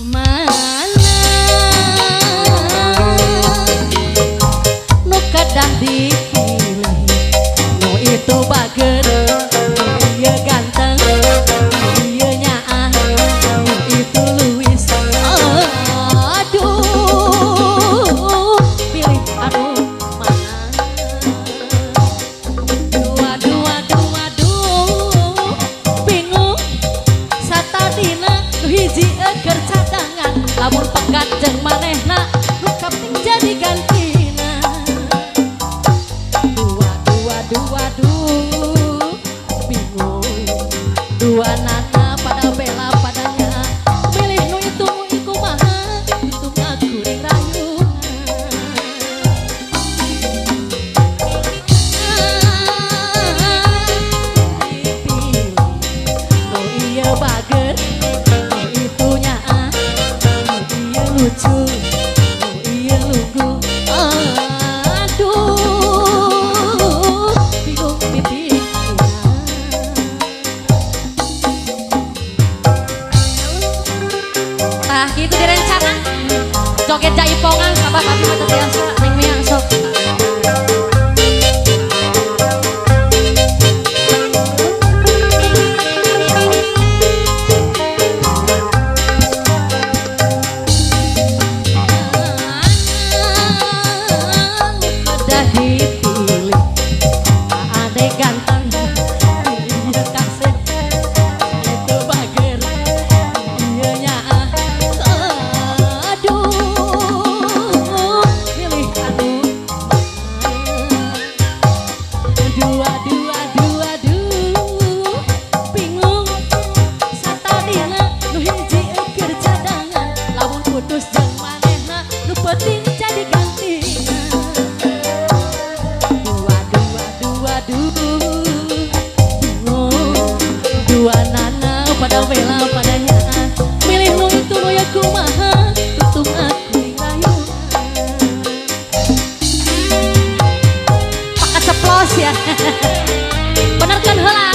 mana nu kedah dipilih nu itu bager ieu ganteng ieu nyaah nu itu Luis aduh pilih aduh mana aduh bingung satadina nu hiji keur cadangan lamun pegat jeung manehna nu kapting jadi gantina bingung dua nana pada bela padanya milih nu itu kumaha itu ngakuring rayuan dipilih nu ieu bager nu itu nyaah nu ieu lucu nu ieu lugu aduh bingung pipihna tah kitu direncana joget jaipongan sabab abdi mah teu tiasa ning miang sok udah dipilih ade ganteng ieu kasih itu bager ieu nyaah aduh pilih aduh bingung satadina nu hiji keur cadangan lamun putus jeung manehna nu penting jadi gantina bingung dua nana pada bela padanya milih nu itu nu ya kumaha tutung aku rayuan pakai ceplos ya benerkeun heula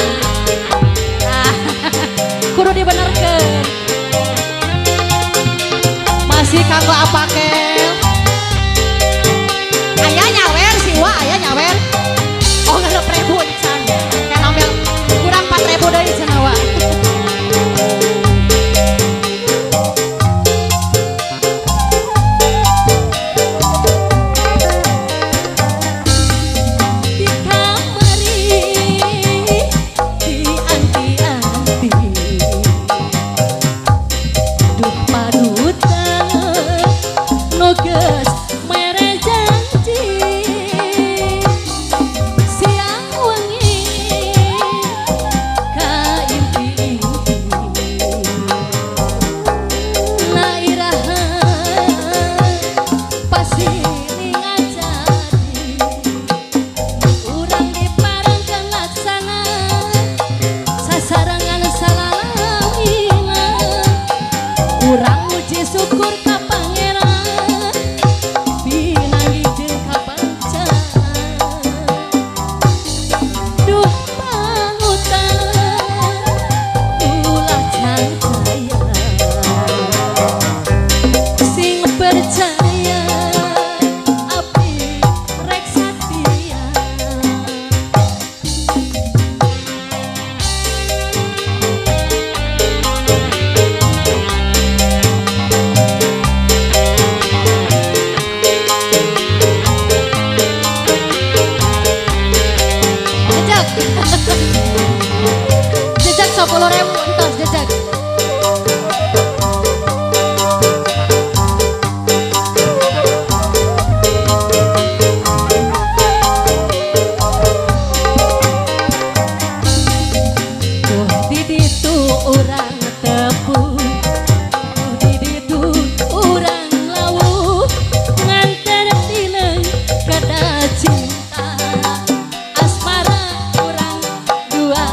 nah kudu dibenerkeun masih kanggo apa kel aya nyawer siwa aya nyawer oh nggak ribu can kan ambil kurang 4.000 dari sana wa di kamari di anti-anti duh panutan nu geus mere janji siang wengi ka impi-impi na iraha pasti ngajadi urang diparengkeun laksana sasarangan salalawina urang muji syukur ka pangeran pinanggi jeung kabancaan duh panutan ulah cancaya sing percaya abdi rek satia jejak 10.000 entos jejak tuh di ditu urang tepuh tuh di ditu urang lawuh nganter tileung kada cinta asmara urang dua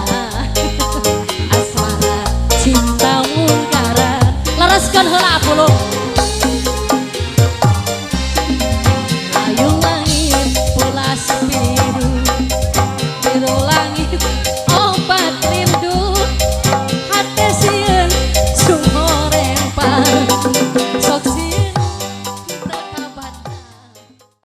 asmara cinta mungkaran lereskeun heula 10